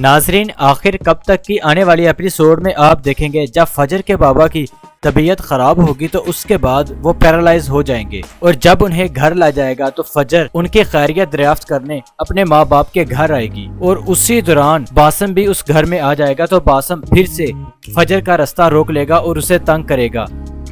ناظرین آخر کب تک کی آنے والی ایپیسوڈ میں آپ دیکھیں گے جب فجر کے بابا کی طبیعت خراب ہوگی تو اس کے بعد وہ پیرالائز ہو جائیں گے، اور جب انہیں گھر لا جائے گا تو فجر ان کی خیریت دریافت کرنے اپنے ماں باپ کے گھر آئے گی، اور اسی دوران باسم بھی اس گھر میں آ جائے گا تو باسم پھر سے فجر کا راستہ روک لے گا اور اسے تنگ کرے گا،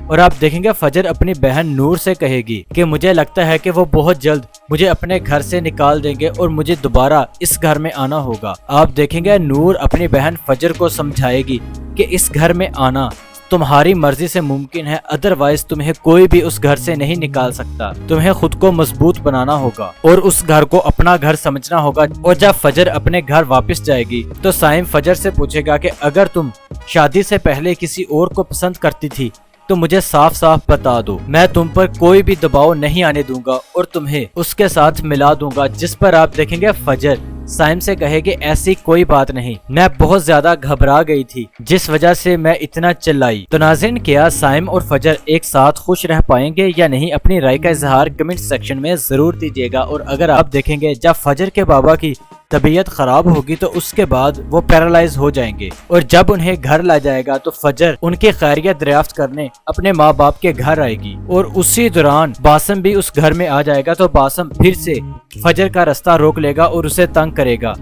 اور آپ دیکھیں گے فجر اپنی بہن نور سے کہے گی کہ مجھے لگتا ہے کہ وہ بہت جلد مجھے اپنے گھر سے نکال دیں گے اور مجھے دوبارہ اس گھر میں آنا ہوگا۔ آپ دیکھیں گے نور اپنی بہن فجر کو سمجھائے گی کہ اس گھر میں آنا تمہاری مرضی سے ممکن ہے، ادروائز تمہیں کوئی بھی اس گھر سے نہیں نکال سکتا، تمہیں خود کو مضبوط بنانا ہوگا اور اس گھر کو اپنا گھر سمجھنا ہوگا۔ اور جب فجر اپنے گھر واپس جائے گی تو سائم فجر سے پوچھے گا کہ اگر تم شادی سے پہلے کسی اور کو پسند کرتی تھی تو مجھے صاف صاف بتا دو، میں تم پر کوئی بھی دباؤ نہیں آنے دوں گا اور تمہیں اس کے ساتھ ملا دوں گا۔ جس پر آپ دیکھیں گے فجر سائم سے کہے کہ ایسی کوئی بات نہیں، میں بہت زیادہ گھبرا گئی تھی جس وجہ سے میں اتنا چلائی۔ تو ناظرین کیا سائم اور فجر ایک ساتھ خوش رہ پائیں گے یا نہیں؟ اپنی رائے کا اظہار کمنٹ سیکشن میں ضرور دیجیے گا، اور اگر آپ دیکھیں گے جب فجر کے بابا کی طبیعت خراب ہوگی تو اس کے بعد وہ پیرالائز ہو جائیں گے، اور جب انہیں گھر لا جائے گا تو فجر ان کی خیریت دریافت کرنے اپنے ماں باپ کے گھر آئے گی، اور اسی دوران باسم بھی اس گھر میں آ جائے گا تو باسم پھر سے فجر کا راستہ روک لے گا اور اسے تنگ کرے گا،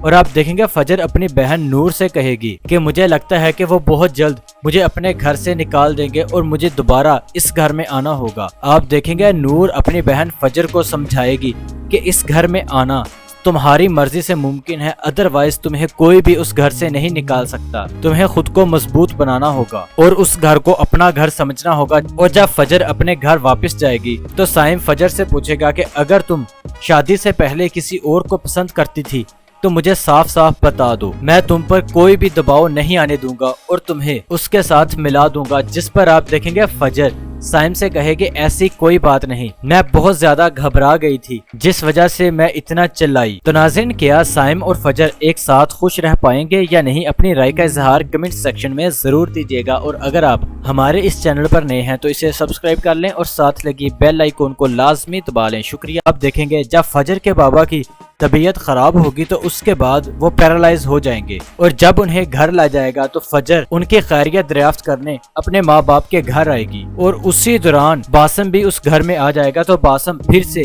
اور آپ دیکھیں گے فجر اپنی بہن نور سے کہے گی کہ مجھے لگتا ہے کہ وہ بہت جلد مجھے اپنے گھر سے نکال دیں گے اور مجھے دوبارہ اس گھر میں آنا ہوگا۔ آپ دیکھیں گے نور اپنی بہن فجر کو سمجھائے گی کہ اس گھر میں آنا تمہاری مرضی سے ممکن ہے، ادروائز تمہیں کوئی بھی اس گھر سے نہیں نکال سکتا، تمہیں خود کو مضبوط بنانا ہوگا اور اس گھر کو اپنا گھر سمجھنا ہوگا۔ اور جب فجر اپنے گھر واپس جائے گی تو سائم فجر سے پوچھے گا کہ اگر تم شادی سے پہلے کسی اور کو پسند کرتی تھی تو مجھے صاف صاف بتا دو، میں تم پر کوئی بھی دباؤ نہیں آنے دوں گا اور تمہیں اس کے ساتھ ملا دوں گا۔ جس پر آپ دیکھیں گے فجر سائم سے کہے کہ ایسی کوئی بات نہیں، میں بہت زیادہ گھبرا گئی تھی جس وجہ سے میں اتنا چلائی۔ تو ناظرین کیا سائم اور فجر ایک ساتھ خوش رہ پائیں گے یا نہیں؟ اپنی رائے کا اظہار کمنٹ سیکشن میں ضرور دیجیے گا، اور اگر آپ ہمارے اس چینل پر نئے ہیں تو اسے سبسکرائب کر لیں اور ساتھ لگی بیل آئیکن کو لازمی دبا لیں۔ شکریہ۔ آپ دیکھیں گے جب فجر کے بابا کی طبیعت خراب ہوگی تو اس کے بعد وہ پیرالائز ہو جائیں گے، اور جب انہیں گھر لا جائے گا تو فجر ان کی خیریت دریافت کرنے اپنے ماں باپ کے گھر آئے گی، اور اسی دوران باسم بھی اس گھر میں آ جائے گا تو باسم پھر سے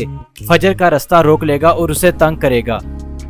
فجر کا راستہ روک لے گا اور اسے تنگ کرے گا،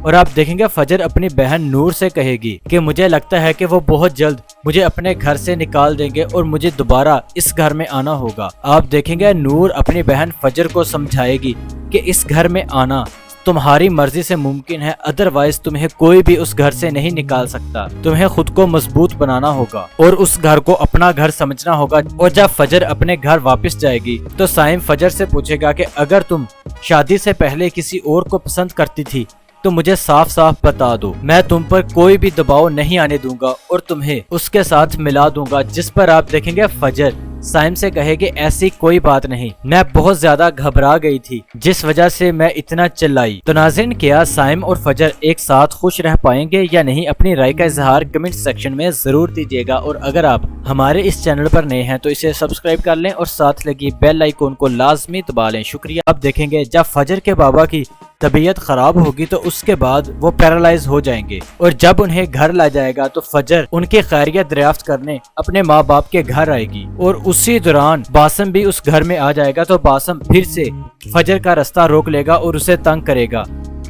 اور آپ دیکھیں گے فجر اپنی بہن نور سے کہے گی کہ مجھے لگتا ہے کہ وہ بہت جلد مجھے اپنے گھر سے نکال دیں گے اور مجھے دوبارہ اس گھر میں آنا ہوگا۔ آپ دیکھیں گے نور اپنی بہن فجر کو سمجھائے گی کہ اس گھر میں آنا تمہاری مرضی سے ممکن ہے، ادروائز تمہیں کوئی بھی اس گھر سے نہیں نکال سکتا، تمہیں خود کو مضبوط بنانا ہوگا اور اس گھر کو اپنا گھر سمجھنا ہوگا۔ اور جب فجر اپنے گھر واپس جائے گی تو سائم فجر سے پوچھے گا کہ اگر تم شادی سے پہلے کسی اور کو پسند کرتی تھی تو مجھے صاف صاف بتا دو، میں تم پر کوئی بھی دباؤ نہیں آنے دوں گا اور تمہیں اس کے ساتھ ملا دوں گا۔ جس پر آپ دیکھیں گے فجر سائم سے کہے کہ ایسی کوئی بات نہیں، میں بہت زیادہ گھبرا گئی تھی جس وجہ سے میں اتنا چلائی۔ تو ناظرین کیا سائم اور فجر ایک ساتھ خوش رہ پائیں گے یا نہیں؟ اپنی رائے کا اظہار کمنٹ سیکشن میں ضرور دیجیے گا، اور اگر آپ ہمارے اس چینل پر نئے ہیں تو اسے سبسکرائب کر لیں اور ساتھ لگی بیل آئیکن کو لازمی دبا لیں۔ شکریہ۔ آپ دیکھیں گے جب فجر کے بابا کی طبیعت خراب ہوگی تو اس کے بعد وہ پیرالائز ہو جائیں گے، اور جب انہیں گھر لا جائے گا تو فجر ان کی خیریت دریافت کرنے اپنے ماں باپ کے گھر آئے گی، اور اسی دوران باسم بھی اس گھر میں آ جائے گا تو باسم پھر سے فجر کا راستہ روک لے گا اور اسے تنگ کرے گا،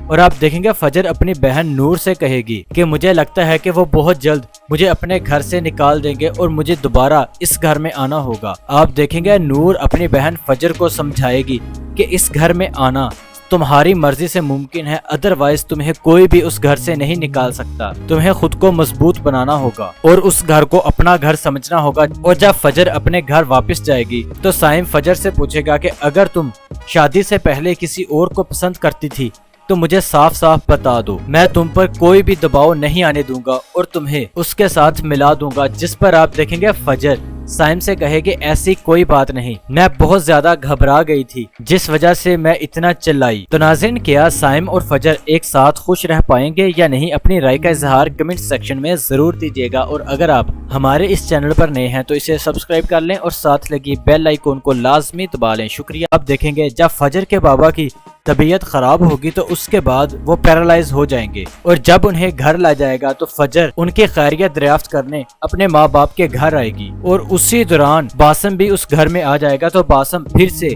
اور آپ دیکھیں گے فجر اپنی بہن نور سے کہے گی کہ مجھے لگتا ہے کہ وہ بہت جلد مجھے اپنے گھر سے نکال دیں گے اور مجھے دوبارہ اس گھر میں آنا ہوگا۔ آپ دیکھیں گے نور اپنی بہن فجر کو سمجھائے گی کہ اس گھر میں آنا تمہاری مرضی سے ممکن ہے، ادروائز تمہیں کوئی بھی اس گھر سے نہیں نکال سکتا، تمہیں خود کو مضبوط بنانا ہوگا اور اس گھر کو اپنا گھر سمجھنا ہوگا۔ اور جب فجر اپنے گھر واپس جائے گی تو سائم فجر سے پوچھے گا کہ اگر تم شادی سے پہلے کسی اور کو پسند کرتی تھی تو مجھے صاف صاف بتا دو، میں تم پر کوئی بھی دباؤ نہیں آنے دوں گا اور تمہیں اس کے ساتھ ملا دوں گا۔ جس پر آپ دیکھیں گے فجر سائم سے کہے کہ ایسی کوئی بات نہیں، میں بہت زیادہ گھبرا گئی تھی جس وجہ سے میں اتنا چلائی۔ تو ناظرین کیا سائم اور فجر ایک ساتھ خوش رہ پائیں گے یا نہیں؟ اپنی رائے کا اظہار کمنٹ سیکشن میں ضرور دیجیے گا، اور اگر آپ ہمارے اس چینل پر نئے ہیں تو اسے سبسکرائب کر لیں اور ساتھ لگی بیل آئیکن کو لازمی دبا لیں۔ شکریہ۔ آپ دیکھیں گے جب فجر کے بابا کی طبیعت خراب ہوگی تو اس کے بعد وہ پیرالائز ہو جائیں گے، اور جب انہیں گھر لا جائے گا تو فجر ان کی خیریت دریافت کرنے اپنے ماں باپ کے گھر آئے گی، اور اسی دوران باسم بھی اس گھر میں آ جائے گا تو باسم پھر سے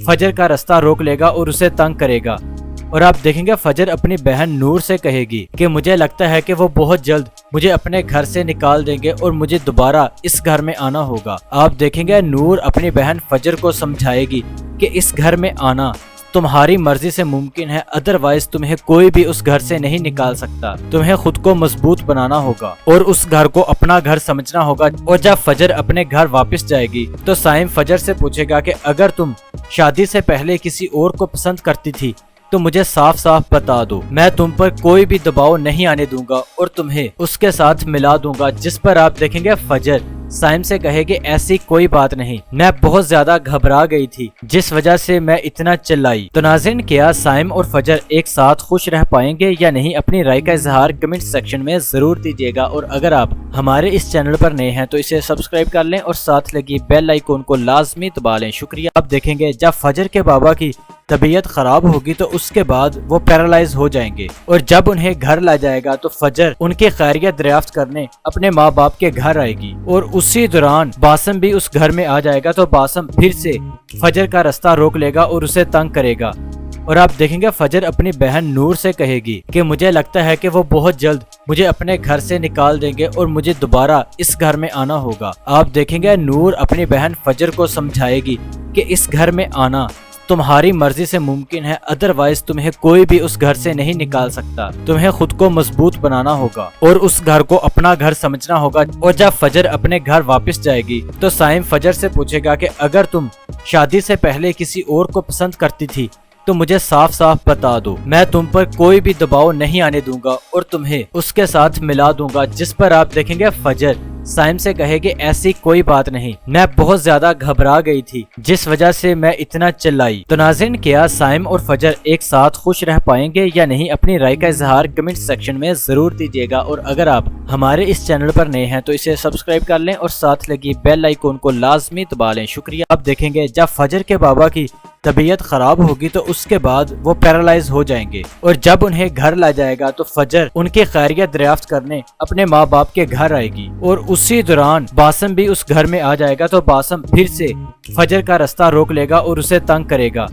فجر کا راستہ روک لے گا اور اسے تنگ کرے گا، اور آپ دیکھیں گے فجر اپنی بہن نور سے کہے گی کہ مجھے لگتا ہے کہ وہ بہت جلد مجھے اپنے گھر سے نکال دیں گے اور مجھے دوبارہ اس گھر میں آنا ہوگا۔ آپ دیکھیں گے نور اپنی بہن فجر کو سمجھائے گی کہ اس گھر میں آنا تمہاری مرضی سے ممکن ہے، ادروائز تمہیں کوئی بھی اس گھر سے نہیں نکال سکتا، تمہیں خود کو مضبوط بنانا ہوگا اور اس گھر کو اپنا گھر سمجھنا ہوگا۔ اور جب فجر اپنے گھر واپس جائے گی تو سائم فجر سے پوچھے گا کہ اگر تم شادی سے پہلے کسی اور کو پسند کرتی تھی تو مجھے صاف صاف بتا دو، میں تم پر کوئی بھی دباؤ نہیں آنے دوں گا اور تمہیں اس کے ساتھ ملا دوں گا۔ جس پر آپ دیکھیں گے فجر سائم سے کہے گی ایسی کوئی بات نہیں، میں بہت زیادہ گھبرا گئی تھی جس وجہ سے میں اتنا چلائی۔ تو ناظرین، کیا سائم اور فجر ایک ساتھ خوش رہ پائیں گے یا نہیں؟ اپنی رائے کا اظہار کمنٹ سیکشن میں ضرور دیجیے گا، اور اگر آپ ہمارے اس چینل پر نئے ہیں تو اسے سبسکرائب کر لیں اور ساتھ لگی بیل آئیکن کو لازمی دبا لیں۔ شکریہ۔ آپ دیکھیں گے جب فجر کے بابا کی طبیعت خراب ہوگی تو اس کے بعد وہ پیرالائز ہو جائیں گے، اور جب انہیں گھر لا جائے گا تو فجر ان کی خیریت دریافت کرنے اپنے ماں باپ کے گھر آئے گی، اور اسی دوران باسم بھی اس گھر میں آ جائے گا تو باسم پھر سے فجر کا راستہ روک لے گا اور اسے تنگ کرے گا، اور آپ دیکھیں گے فجر اپنی بہن نور سے کہے گی کہ مجھے لگتا ہے کہ وہ بہت جلد مجھے اپنے گھر سے نکال دیں گے اور مجھے دوبارہ اس گھر میں آنا ہوگا۔ آپ دیکھیں گے نور اپنی بہن فجر کو سمجھائے گی کہ اس گھر میں آنا تمہاری مرضی سے ممکن ہے، ادروائز تمہیں کوئی بھی اس گھر سے نہیں نکال سکتا، تمہیں خود کو مضبوط بنانا ہوگا اور اس گھر کو اپنا گھر سمجھنا ہوگا۔ اور جب فجر اپنے گھر واپس جائے گی تو سائم فجر سے پوچھے گا کہ اگر تم شادی سے پہلے کسی اور کو پسند کرتی تھی تو مجھے صاف صاف بتا دو، میں تم پر کوئی بھی دباؤ نہیں آنے دوں گا اور تمہیں اس کے ساتھ ملا دوں گا۔ جس پر آپ دیکھیں گے فجر سائم سے کہے گی ایسی کوئی بات نہیں، میں بہت زیادہ گھبرا گئی تھی جس وجہ سے میں اتنا چلائی۔ تو ناظرین، کیا سائم اور فجر ایک ساتھ خوش رہ پائیں گے یا نہیں؟ اپنی رائے کا اظہار کمنٹ سیکشن میں ضرور دیجیے گا، اور اگر آپ ہمارے اس چینل پر نئے ہیں تو اسے سبسکرائب کر لیں اور ساتھ لگی بیل آئیکن کو لازمی دبا لیں۔ شکریہ۔ آپ دیکھیں گے جب فجر کے بابا کی طبیعت خراب ہوگی تو اس کے بعد وہ پیرالائز ہو جائیں گے، اور جب انہیں گھر لا جائے گا تو فجر ان کی خیریت دریافت کرنے اپنے ماں باپ کے گھر آئے گی، اور اسی دوران باسم بھی اس گھر میں آ جائے گا تو باسم پھر سے فجر کا راستہ روک لے گا اور اسے تنگ کرے گا،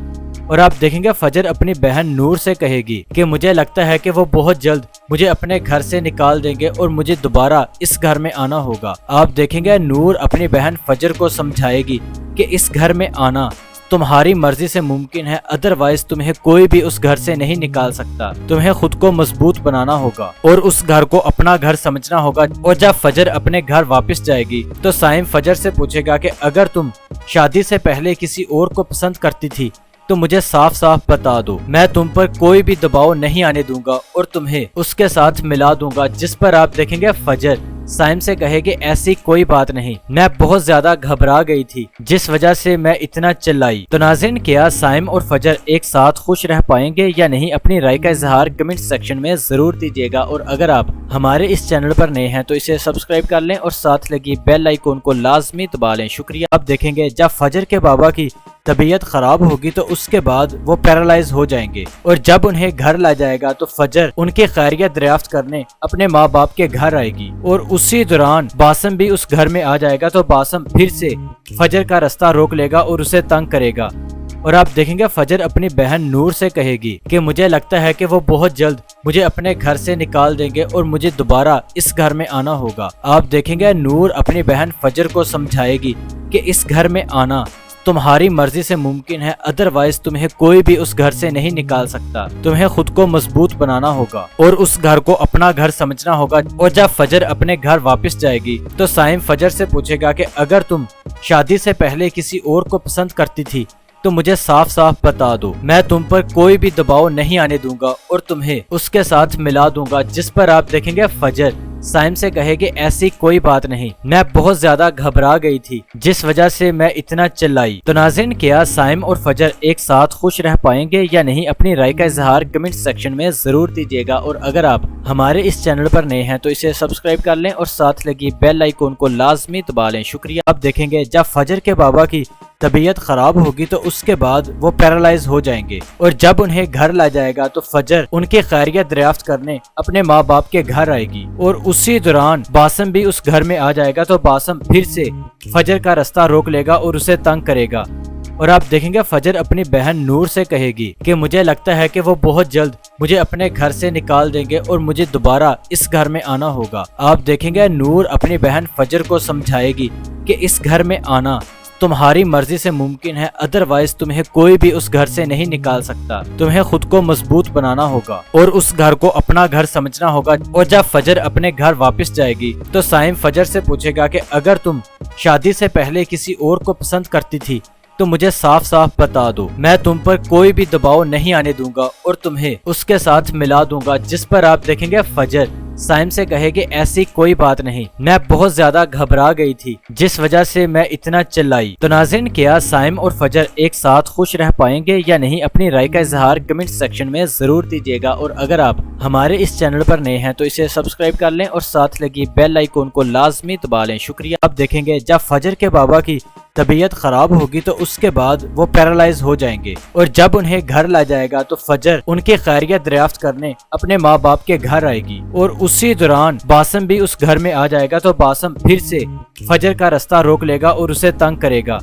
اور آپ دیکھیں گے فجر اپنی بہن نور سے کہے گی کہ مجھے لگتا ہے کہ وہ بہت جلد مجھے اپنے گھر سے نکال دیں گے اور مجھے دوبارہ اس گھر میں آنا ہوگا۔ آپ دیکھیں گے نور اپنی بہن فجر کو سمجھائے گی کہ اس گھر میں آنا تمہاری مرضی سے ممکن ہے، ادروائز تمہیں کوئی بھی اس گھر سے نہیں نکال سکتا، تمہیں خود کو مضبوط بنانا ہوگا اور اس گھر کو اپنا گھر سمجھنا ہوگا۔ اور جب فجر اپنے گھر واپس جائے گی تو سائم فجر سے پوچھے گا کہ اگر تم شادی سے پہلے کسی اور کو پسند کرتی تھی تو مجھے صاف صاف بتا دو، میں تم پر کوئی بھی دباؤ نہیں آنے دوں گا اور تمہیں اس کے ساتھ ملا دوں گا۔ جس پر آپ دیکھیں گے فجر سائم سے کہے گی ایسی کوئی بات نہیں، میں بہت زیادہ گھبرا گئی تھی جس وجہ سے میں اتنا چلائی۔ تو ناظرین، کیا سائم اور فجر ایک ساتھ خوش رہ پائیں گے یا نہیں؟ اپنی رائے کا اظہار کمنٹ سیکشن میں ضرور دیجیے گا، اور اگر آپ ہمارے اس چینل پر نئے ہیں تو اسے سبسکرائب کر لیں اور ساتھ لگی بیل آئیکن کو لازمی دبا لیں۔ شکریہ۔ آپ دیکھیں گے جب فجر کے بابا کی طبیعت خراب ہوگی تو اس کے بعد وہ پیرالائز ہو جائیں گے، اور جب انہیں گھر لا جائے گا تو فجر ان کی خیریت دریافت کرنے اپنے ماں باپ کے گھر آئے گی، اور اسی دوران باسم بھی اس گھر میں آ جائے گا تو باسم پھر سے فجر کا راستہ روک لے گا اور اسے تنگ کرے گا، اور آپ دیکھیں گے فجر اپنی بہن نور سے کہے گی کہ مجھے لگتا ہے کہ وہ بہت جلد مجھے اپنے گھر سے نکال دیں گے اور مجھے دوبارہ اس گھر میں آنا ہوگا۔ آپ دیکھیں گے نور اپنی بہن فجر کو سمجھائے گی کہ اس گھر میں آنا تمہاری مرضی سے ممکن ہے، ادروائز تمہیں کوئی بھی اس گھر سے نہیں نکال سکتا، تمہیں خود کو مضبوط بنانا ہوگا اور اس گھر کو اپنا گھر سمجھنا ہوگا۔ اور جب فجر اپنے گھر واپس جائے گی تو سائم فجر سے پوچھے گا کہ اگر تم شادی سے پہلے کسی اور کو پسند کرتی تھی تو مجھے صاف صاف بتا دو، میں تم پر کوئی بھی دباؤ نہیں آنے دوں گا اور تمہیں اس کے ساتھ ملا دوں گا۔ جس پر آپ دیکھیں گے فجر سائم سے کہے گی ایسی کوئی بات نہیں، میں بہت زیادہ گھبرا گئی تھی جس وجہ سے میں اتنا چلائی۔ تو ناظرین، کیا سائم اور فجر ایک ساتھ خوش رہ پائیں گے یا نہیں؟ اپنی رائے کا اظہار کمنٹ سیکشن میں ضرور دیجیے گا، اور اگر آپ ہمارے اس چینل پر نئے ہیں تو اسے سبسکرائب کر لیں اور ساتھ لگی بیل آئیکن کو لازمی دبا لیں۔ شکریہ۔ آپ دیکھیں گے جب فجر کے بابا کی طبیعت خراب ہوگی تو اس کے بعد وہ پیرالائز ہو جائیں گے، اور جب انہیں گھر لا جائے گا تو فجر ان کی خیریت دریافت کرنے اپنے ماں باپ کے گھر آئے گی، اور اسی دوران باسم بھی اس گھر میں آ جائے گا تو باسم پھر سے فجر کا راستہ روک لے گا اور اسے تنگ کرے گا، اور آپ دیکھیں گے فجر اپنی بہن نور سے کہے گی کہ مجھے لگتا ہے کہ وہ بہت جلد مجھے اپنے گھر سے نکال دیں گے اور مجھے دوبارہ اس گھر میں آنا ہوگا۔ آپ دیکھیں گے نور اپنی بہن فجر کو سمجھائے گی کہ اس گھر میں آنا تمہاری مرضی سے ممکن ہے، ادروائز تمہیں کوئی بھی اس گھر سے نہیں نکال سکتا، تمہیں خود کو مضبوط بنانا ہوگا اور اس گھر کو اپنا گھر سمجھنا ہوگا۔ اور جب فجر اپنے گھر واپس جائے گی تو سائم فجر سے پوچھے گا کہ اگر تم شادی سے پہلے کسی اور کو پسند کرتی تھی تو مجھے صاف صاف بتا دو، میں تم پر کوئی بھی دباؤ نہیں آنے دوں گا اور تمہیں اس کے ساتھ ملا دوں گا۔ جس پر آپ دیکھیں گے فجر سائم سے کہے گی ایسی کوئی بات نہیں، میں بہت زیادہ گھبرا گئی تھی جس وجہ سے میں اتنا چلائی۔ تو ناظرین، کیا سائم اور فجر ایک ساتھ خوش رہ پائیں گے یا نہیں؟ اپنی رائے کا اظہار کمنٹ سیکشن میں ضرور دیجیے گا، اور اگر آپ ہمارے اس چینل پر نئے ہیں تو اسے سبسکرائب کر لیں اور ساتھ لگی بیل آئیکن کو لازمی دبا لیں۔ شکریہ۔ آپ دیکھیں گے جب فجر کے بابا کی طبیعت خراب ہوگی تو اس کے بعد وہ پیرالائز ہو جائیں گے، اور جب انہیں گھر لا جائے گا تو فجر ان کی خیریت دریافت کرنے اپنے ماں باپ کے گھر آئے گی، اور اسی دوران باسم بھی اس گھر میں آ جائے گا تو باسم پھر سے فجر کا راستہ روک لے گا اور اسے تنگ کرے گا،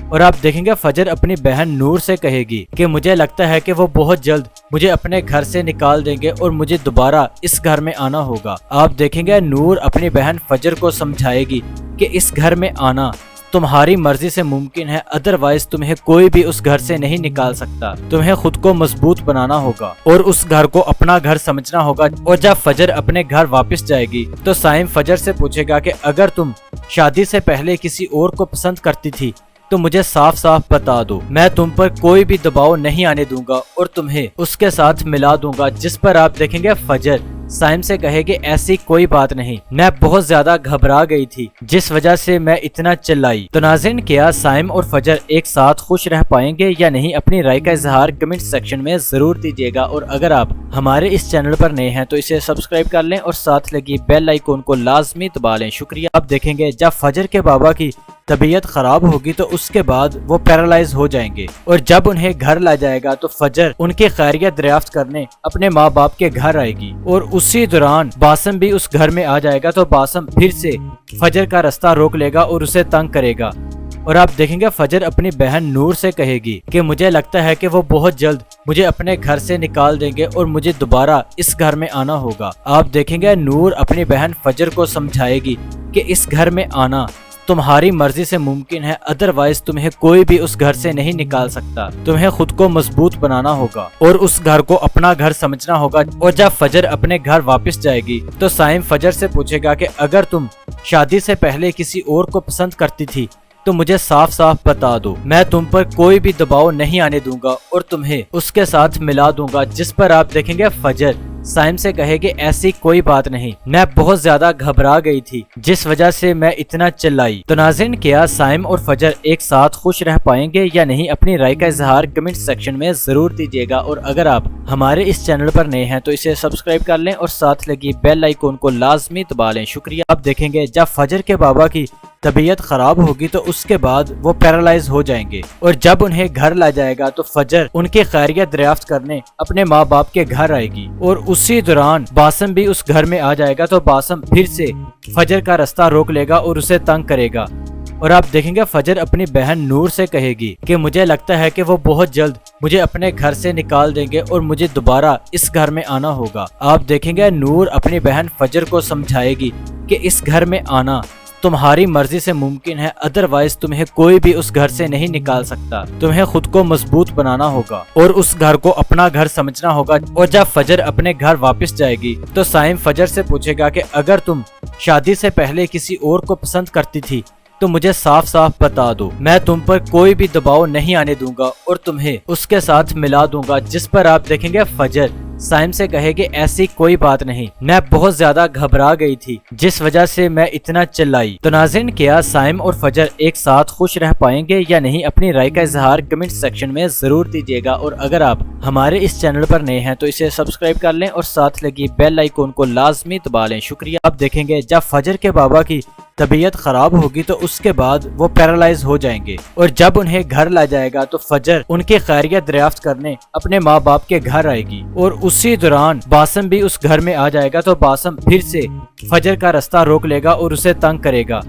اور آپ دیکھیں گے فجر اپنی بہن نور سے کہے گی کہ مجھے لگتا ہے کہ وہ بہت جلد مجھے اپنے گھر سے نکال دیں گے اور مجھے دوبارہ اس گھر میں آنا ہوگا۔ آپ دیکھیں گے نور اپنی بہن فجر کو سمجھائے گی کہ اس گھر میں آنا تمہاری مرضی سے ممکن ہے، ادروائز تمہیں کوئی بھی اس گھر سے نہیں نکال سکتا، تمہیں خود کو مضبوط بنانا ہوگا اور اس گھر کو اپنا گھر سمجھنا ہوگا۔ اور جب فجر اپنے گھر واپس جائے گی تو سائم فجر سے پوچھے گا کہ اگر تم شادی سے پہلے کسی اور کو پسند کرتی تھی تو مجھے صاف صاف بتا دو، میں تم پر کوئی بھی دباؤ نہیں آنے دوں گا اور تمہیں اس کے ساتھ ملا دوں گا۔ جس پر آپ دیکھیں گے فجر سائم سے کہے گی ایسی کوئی بات نہیں، میں بہت زیادہ گھبرا گئی تھی جس وجہ سے میں اتنا چلائی۔ تو ناظرین، کیا سائم اور فجر ایک ساتھ خوش رہ پائیں گے یا نہیں؟ اپنی رائے کا اظہار کمنٹ سیکشن میں ضرور دیجیے گا، اور اگر آپ ہمارے اس چینل پر نئے ہیں تو اسے سبسکرائب کر لیں اور ساتھ لگی بیل آئیکن کو لازمی دبا لیں۔ شکریہ۔ آپ دیکھیں گے جب فجر کے بابا کی طبیعت خراب ہوگی تو اس کے بعد وہ پیرالائز ہو جائیں گے، اور جب انہیں گھر لا جائے گا تو فجر ان کی خیریت دریافت کرنے اپنے ماں باپ کے گھر آئے گی، اور اسی دوران باسم بھی اس گھر میں آ جائے گا تو باسم پھر سے فجر کا راستہ روک لے گا اور اسے تنگ کرے گا، اور آپ دیکھیں گے فجر اپنی بہن نور سے کہے گی کہ مجھے لگتا ہے کہ وہ بہت جلد مجھے اپنے گھر سے نکال دیں گے اور مجھے دوبارہ اس گھر میں آنا ہوگا۔ آپ دیکھیں گے نور اپنی بہن فجر کو سمجھائے گی کہ اس گھر میں آنا تمہاری مرضی سے ممکن ہے، ادروائز تمہیں کوئی بھی اس گھر سے نہیں نکال سکتا، تمہیں خود کو مضبوط بنانا ہوگا اور اس گھر کو اپنا گھر سمجھنا ہوگا۔ اور جب فجر اپنے گھر واپس جائے گی تو سائم فجر سے پوچھے گا کہ اگر تم شادی سے پہلے کسی اور کو پسند کرتی تھی تو مجھے صاف صاف بتا دو، میں تم پر کوئی بھی دباؤ نہیں آنے دوں گا اور تمہیں اس کے ساتھ ملا دوں گا۔ جس پر آپ دیکھیں گے فجر سائم سے کہے گی ایسی کوئی بات نہیں، میں بہت زیادہ گھبرا گئی تھی جس وجہ سے میں اتنا چلائی۔ تو ناظرین، کیا سائم اور فجر ایک ساتھ خوش رہ پائیں گے یا نہیں؟ اپنی رائے کا اظہار کمنٹ سیکشن میں ضرور دیجیے گا، اور اگر آپ ہمارے اس چینل پر نئے ہیں تو اسے سبسکرائب کر لیں اور ساتھ لگی بیل آئیکن کو لازمی دبا لیں۔ شکریہ۔ آپ دیکھیں گے جب فجر کے بابا کی طبیعت خراب ہوگی تو اس کے بعد وہ پیرالائز ہو جائیں گے، اور جب انہیں گھر لا جائے گا تو فجر ان کی خیریت دریافت کرنے اپنے ماں باپ کے گھر آئے گی، اور اسی دوران باسم بھی اس گھر میں آ جائے گا تو باسم پھر سے فجر کا راستہ روک لے گا اور اسے تنگ کرے گا، اور آپ دیکھیں گے فجر اپنی بہن نور سے کہے گی کہ مجھے لگتا ہے کہ وہ بہت جلد مجھے اپنے گھر سے نکال دیں گے اور مجھے دوبارہ اس گھر میں آنا ہوگا۔ آپ دیکھیں گے نور اپنی بہن فجر کو سمجھائے گی کہ اس گھر میں آنا تمہاری مرضی سے ممکن ہے، ادروائز تمہیں کوئی بھی اس گھر سے نہیں نکال سکتا، تمہیں خود کو مضبوط بنانا ہوگا اور اس گھر کو اپنا گھر سمجھنا ہوگا۔ اور جب فجر اپنے گھر واپس جائے گی تو سائم فجر سے پوچھے گا کہ اگر تم شادی سے پہلے کسی اور کو پسند کرتی تھی تو مجھے صاف صاف بتا دو، میں تم پر کوئی بھی دباؤ نہیں آنے دوں گا اور تمہیں اس کے ساتھ ملا دوں گا۔ جس پر آپ دیکھیں گے فجر سائم سے کہے گی ایسی کوئی بات نہیں، میں بہت زیادہ گھبرا گئی تھی جس وجہ سے میں اتنا چلائی۔ تو ناظرین، کیا سائم اور فجر ایک ساتھ خوش رہ پائیں گے یا نہیں؟ اپنی رائے کا اظہار کمنٹ سیکشن میں ضرور دیجیے گا، اور اگر آپ ہمارے اس چینل پر نئے ہیں تو اسے سبسکرائب کر لیں اور ساتھ لگی بیل آئیکن کو لازمی دبا لیں۔ شکریہ۔ آپ دیکھیں گے جب فجر کے بابا کی طبیعت خراب ہوگی تو اس کے بعد وہ پیرالائز ہو جائیں گے، اور جب انہیں گھر لا جائے گا تو فجر ان کی خیریت دریافت کرنے اپنے ماں باپ کے گھر آئے گی، اور اسی دوران باسم بھی اس گھر میں آ جائے گا تو باسم پھر سے فجر کا راستہ روک لے گا اور اسے تنگ کرے گا،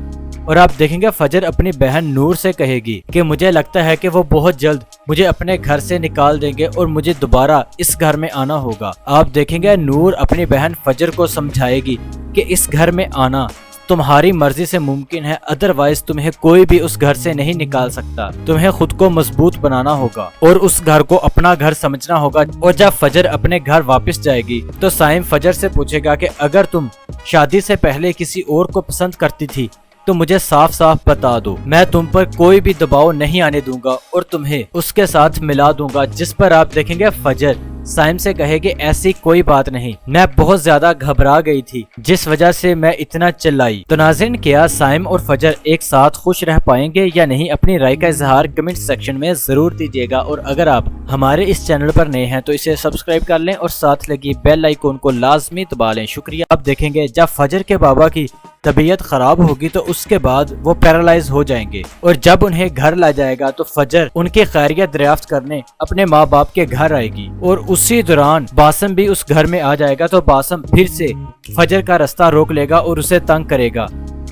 اور آپ دیکھیں گے فجر اپنی بہن نور سے کہے گی کہ مجھے لگتا ہے کہ وہ بہت جلد مجھے اپنے گھر سے نکال دیں گے اور مجھے دوبارہ اس گھر میں آنا ہوگا۔ آپ دیکھیں گے نور اپنی بہن فجر کو سمجھائے گی کہ اس گھر میں آنا تمہاری مرضی سے ممکن ہے، ادروائز تمہیں کوئی بھی اس گھر سے نہیں نکال سکتا، تمہیں خود کو مضبوط بنانا ہوگا اور اس گھر کو اپنا گھر سمجھنا ہوگا۔ اور جب فجر اپنے گھر واپس جائے گی تو سائم فجر سے پوچھے گا کہ اگر تم شادی سے پہلے کسی اور کو پسند کرتی تھی تو مجھے صاف صاف بتا دو، میں تم پر کوئی بھی دباؤ نہیں آنے دوں گا اور تمہیں اس کے ساتھ ملا دوں گا۔ جس پر آپ دیکھیں گے فجر سائم سے کہے گی ایسی کوئی بات نہیں، میں بہت زیادہ گھبرا گئی تھی جس وجہ سے میں اتنا چلائی۔ تو ناظرین، کیا سائم اور فجر ایک ساتھ خوش رہ پائیں گے یا نہیں؟ اپنی رائے کا اظہار کمنٹ سیکشن میں ضرور دیجیے گا، اور اگر آپ ہمارے اس چینل پر نئے ہیں تو اسے سبسکرائب کر لیں اور ساتھ لگی بیل آئیکن کو لازمی دبا لیں۔ شکریہ۔ آپ دیکھیں گے جب فجر کے بابا کی طبیعت خراب ہوگی تو اس کے بعد وہ پیرالائز ہو جائیں گے، اور جب انہیں گھر لا جائے گا تو فجر ان کی خیریت دریافت کرنے اپنے ماں باپ کے گھر آئے گی، اور اسی دوران باسم بھی اس گھر میں آ جائے گا تو باسم پھر سے فجر کا راستہ روک لے گا اور اسے تنگ کرے گا،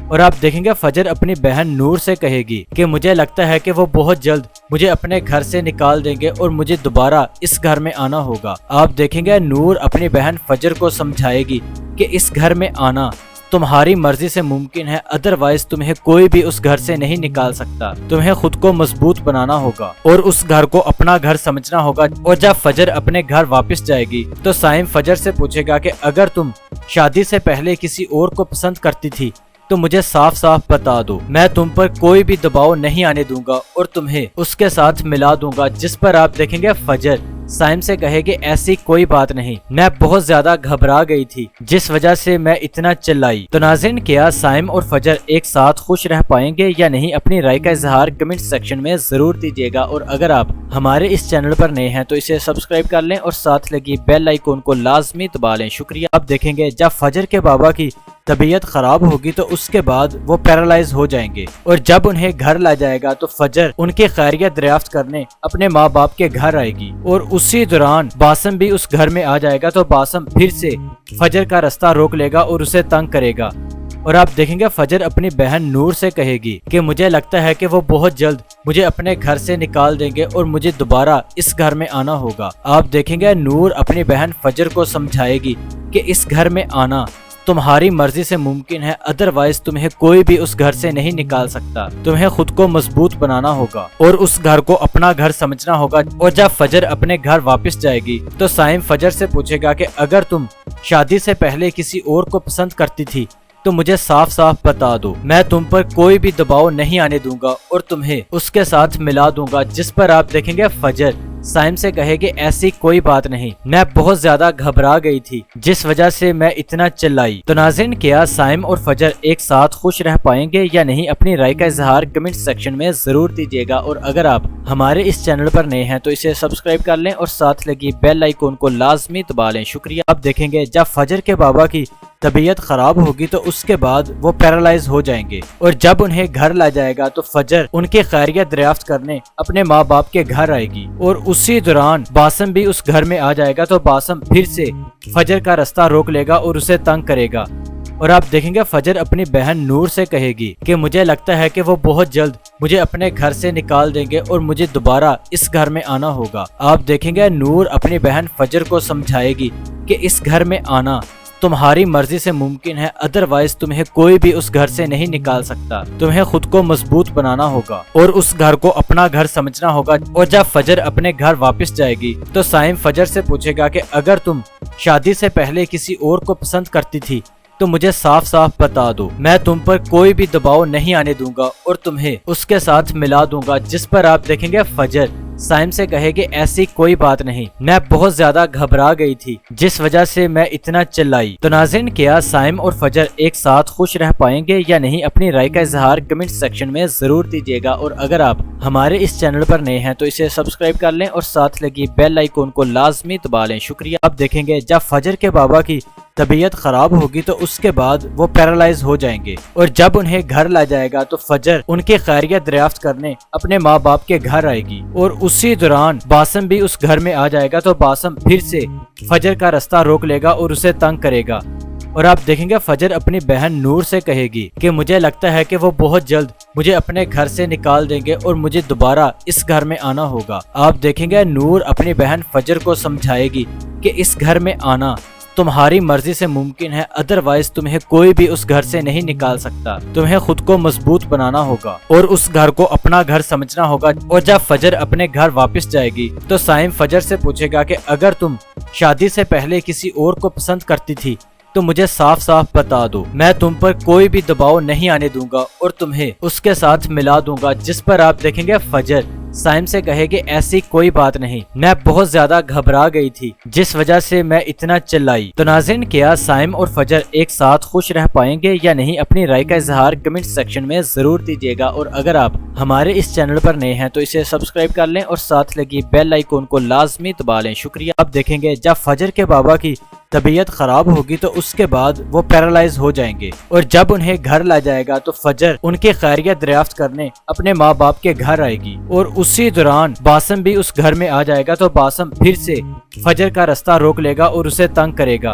اور آپ دیکھیں گے فجر اپنی بہن نور سے کہے گی کہ مجھے لگتا ہے کہ وہ بہت جلد مجھے اپنے گھر سے نکال دیں گے اور مجھے دوبارہ اس گھر میں آنا ہوگا۔ آپ دیکھیں گے نور اپنی بہن فجر کو سمجھائے گی کہ اس گھر میں آنا تمہاری مرضی سے ممکن ہے، ادروائز تمہیں کوئی بھی اس گھر سے نہیں نکال سکتا، تمہیں خود کو مضبوط بنانا ہوگا اور اس گھر کو اپنا گھر سمجھنا ہوگا۔ اور جب فجر اپنے گھر واپس جائے گی تو سائم فجر سے پوچھے گا کہ اگر تم شادی سے پہلے کسی اور کو پسند کرتی تھی تو مجھے صاف صاف بتا دو، میں تم پر کوئی بھی دباؤ نہیں آنے دوں گا اور تمہیں اس کے ساتھ ملا دوں گا۔ جس پر آپ دیکھیں گے فجر سائم سے کہے گی ایسی کوئی بات نہیں، میں بہت زیادہ گھبرا گئی تھی جس وجہ سے میں اتنا چلائی۔ تو ناظرین، کیا سائم اور فجر ایک ساتھ خوش رہ پائیں گے یا نہیں؟ اپنی رائے کا اظہار کمنٹ سیکشن میں ضرور دیجیے گا، اور اگر آپ ہمارے اس چینل پر نئے ہیں تو اسے سبسکرائب کر لیں اور ساتھ لگی بیل آئیکن کو لازمی دبا لیں۔ شکریہ۔ آپ دیکھیں گے جب فجر کے بابا کی طبیعت خراب ہوگی تو اس کے بعد وہ پیرالائز ہو جائیں گے، اور جب انہیں گھر لا جائے گا تو فجر ان کی خیریت دریافت کرنے اپنے ماں باپ کے گھر آئے گی، اور اسی دوران باسم بھی اس گھر میں آ جائے گا تو باسم پھر سے فجر کا راستہ روک لے گا اور اسے تنگ کرے گا، اور آپ دیکھیں گے فجر اپنی بہن نور سے کہے گی کہ مجھے لگتا ہے کہ وہ بہت جلد مجھے اپنے گھر سے نکال دیں گے اور مجھے دوبارہ اس گھر میں آنا ہوگا۔ آپ دیکھیں گے نور اپنی بہن فجر کو سمجھائے گی کہ اس گھر میں آنا تمہاری مرضی سے ممکن ہے، ادروائز تمہیں کوئی بھی اس گھر سے نہیں نکال سکتا، تمہیں خود کو مضبوط بنانا ہوگا اور اس گھر کو اپنا گھر سمجھنا ہوگا۔ اور جب فجر اپنے گھر واپس جائے گی تو سائم فجر سے پوچھے گا کہ اگر تم شادی سے پہلے کسی اور کو پسند کرتی تھی تو مجھے صاف صاف بتا دو، میں تم پر کوئی بھی دباؤ نہیں آنے دوں گا اور تمہیں اس کے ساتھ ملا دوں گا۔ جس پر آپ دیکھیں گے فجر سائم سے کہے گی ایسی کوئی بات نہیں، میں بہت زیادہ گھبرا گئی تھی جس وجہ سے میں اتنا چلائی۔ تو ناظرین، کیا سائم اور فجر ایک ساتھ خوش رہ پائیں گے یا نہیں؟ اپنی رائے کا اظہار کمنٹ سیکشن میں ضرور دیجیے گا، اور اگر آپ ہمارے اس چینل پر نئے ہیں تو اسے سبسکرائب کر لیں اور ساتھ لگی بیل آئیکن کو لازمی دبا لیں۔ شکریہ۔ آپ دیکھیں گے جب فجر کے بابا کی طبیعت خراب ہوگی تو اس کے بعد وہ پیرالائز ہو جائیں گے، اور جب انہیں گھر لا جائے گا تو فجر ان کی خیریت دریافت کرنے اپنے ماں باپ کے گھر آئے گی، اور اسی دوران باسم بھی اس گھر میں آ جائے گا تو باسم پھر سے فجر کا راستہ روک لے گا اور اسے تنگ کرے گا، اور آپ دیکھیں گے فجر اپنی بہن نور سے کہے گی کہ مجھے لگتا ہے کہ وہ بہت جلد مجھے اپنے گھر سے نکال دیں گے اور مجھے دوبارہ اس گھر میں آنا ہوگا۔ آپ دیکھیں گے نور اپنی بہن فجر کو سمجھائے گی کہ اس گھر میں آنا تمہاری مرضی سے ممکن ہے، ادروائز تمہیں کوئی بھی اس گھر سے نہیں نکال سکتا، تمہیں خود کو مضبوط بنانا ہوگا اور اس گھر کو اپنا گھر سمجھنا ہوگا۔ اور جب فجر اپنے گھر واپس جائے گی تو سائم فجر سے پوچھے گا کہ اگر تم شادی سے پہلے کسی اور کو پسند کرتی تھی تو مجھے صاف صاف بتا دو، میں تم پر کوئی بھی دباؤ نہیں آنے دوں گا اور تمہیں اس کے ساتھ ملا دوں گا۔ جس پر آپ دیکھیں گے فجر سائم سے کہے گی ایسی کوئی بات نہیں، میں بہت زیادہ گھبرا گئی تھی جس وجہ سے میں اتنا چلائی۔ تو ناظرین، کیا سائم اور فجر ایک ساتھ خوش رہ پائیں گے یا نہیں؟ اپنی رائے کا اظہار کمنٹ سیکشن میں ضرور دیجیے گا، اور اگر آپ ہمارے اس چینل پر نئے ہیں تو اسے سبسکرائب کر لیں اور ساتھ لگی بیل آئیکن کو لازمی دبا لیں۔ شکریہ۔ آپ دیکھیں گے جب فجر کے بابا کی طبیعت خراب ہوگی تو اس کے بعد وہ پیرالائز ہو جائیں گے، اور جب انہیں گھر لا جائے گا تو فجر ان کی خیریت دریافت کرنے اپنے ماں باپ کے گھر آئے گی، اور اسی دوران باسم بھی اس گھر میں آ جائے گا تو باسم پھر سے فجر کا راستہ روک لے گا اور اسے تنگ کرے گا، اور آپ دیکھیں گے فجر اپنی بہن نور سے کہے گی کہ مجھے لگتا ہے کہ وہ بہت جلد مجھے اپنے گھر سے نکال دیں گے اور مجھے دوبارہ اس گھر میں آنا ہوگا۔ آپ دیکھیں گے نور اپنی بہن فجر کو سمجھائے گی کہ اس گھر میں آنا تمہاری مرضی سے ممکن ہے، ادروائز تمہیں کوئی بھی اس گھر سے نہیں نکال سکتا، تمہیں خود کو مضبوط بنانا ہوگا اور اس گھر کو اپنا گھر سمجھنا ہوگا۔ اور جب فجر اپنے گھر واپس جائے گی تو سائم فجر سے پوچھے گا کہ اگر تم شادی سے پہلے کسی اور کو پسند کرتی تھی تو مجھے صاف صاف بتا دو، میں تم پر کوئی بھی دباؤ نہیں آنے دوں گا اور تمہیں اس کے ساتھ ملا دوں گا۔ جس پر آپ دیکھیں گے فجر سائم سے کہے گی ایسی کوئی بات نہیں، میں بہت زیادہ گھبرا گئی تھی جس وجہ سے میں اتنا چلائی۔ تو ناظرین، کیا سائم اور فجر ایک ساتھ خوش رہ پائیں گے یا نہیں؟ اپنی رائے کا اظہار کمنٹ سیکشن میں ضرور دیجیے گا، اور اگر آپ ہمارے اس چینل پر نئے ہیں تو اسے سبسکرائب کر لیں اور ساتھ لگی بیل آئیکن کو لازمی دبا لیں۔ شکریہ۔ آپ دیکھیں گے جب فجر کے بابا کی طبیعت خراب ہوگی تو اس کے بعد وہ پیرالائز ہو جائیں گے، اور جب انہیں گھر لا جائے گا تو فجر ان کی خیریت دریافت کرنے اپنے ماں باپ کے گھر آئے گی، اور اسی دوران باسم بھی اس گھر میں آ جائے گا تو باسم پھر سے فجر کا راستہ روک لے گا اور اسے تنگ کرے گا،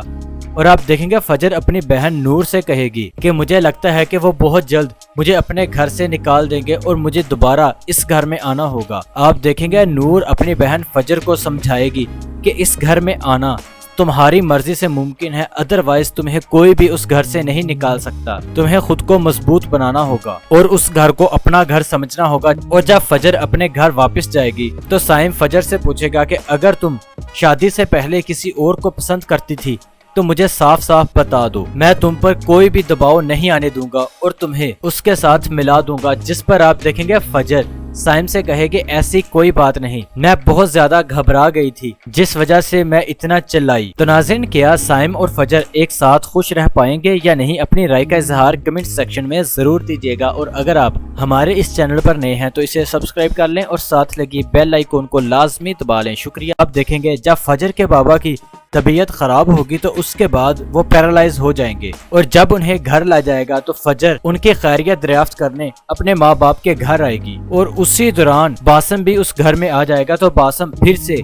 اور آپ دیکھیں گے فجر اپنی بہن نور سے کہے گی کہ مجھے لگتا ہے کہ وہ بہت جلد مجھے اپنے گھر سے نکال دیں گے اور مجھے دوبارہ اس گھر میں آنا ہوگا۔ آپ دیکھیں گے نور اپنی بہن فجر کو سمجھائے گی کہ اس گھر میں آنا تمہاری مرضی سے ممکن ہے، ادروائز تمہیں کوئی بھی اس گھر سے نہیں نکال سکتا، تمہیں خود کو مضبوط بنانا ہوگا اور اس گھر کو اپنا گھر سمجھنا ہوگا۔ اور جب فجر اپنے گھر واپس جائے گی تو سائم فجر سے پوچھے گا کہ اگر تم شادی سے پہلے کسی اور کو پسند کرتی تھی تو مجھے صاف صاف بتا دو، میں تم پر کوئی بھی دباؤ نہیں آنے دوں گا اور تمہیں اس کے ساتھ ملا دوں گا۔ جس پر آپ دیکھیں گے فجر سائم سے کہے گی ایسی کوئی بات نہیں، میں بہت زیادہ گھبرا گئی تھی جس وجہ سے میں اتنا چلائی۔ تو ناظرین، کیا سائم اور فجر ایک ساتھ خوش رہ پائیں گے یا نہیں؟ اپنی رائے کا اظہار کمنٹ سیکشن میں ضرور دیجیے گا، اور اگر آپ ہمارے اس چینل پر نئے ہیں تو اسے سبسکرائب کر لیں اور ساتھ لگی بیل آئیکن کو لازمی دبا لیں۔ شکریہ۔ آپ دیکھیں گے جب فجر کے بابا کی طبیعت خراب ہوگی تو اس کے بعد وہ پیرالائز ہو جائیں گے، اور جب انہیں گھر لا جائے گا تو فجر ان کی خیریت دریافت کرنے اپنے ماں باپ کے گھر آئے گی، اور اسی دوران باسم بھی اس گھر میں آ جائے گا تو باسم پھر سے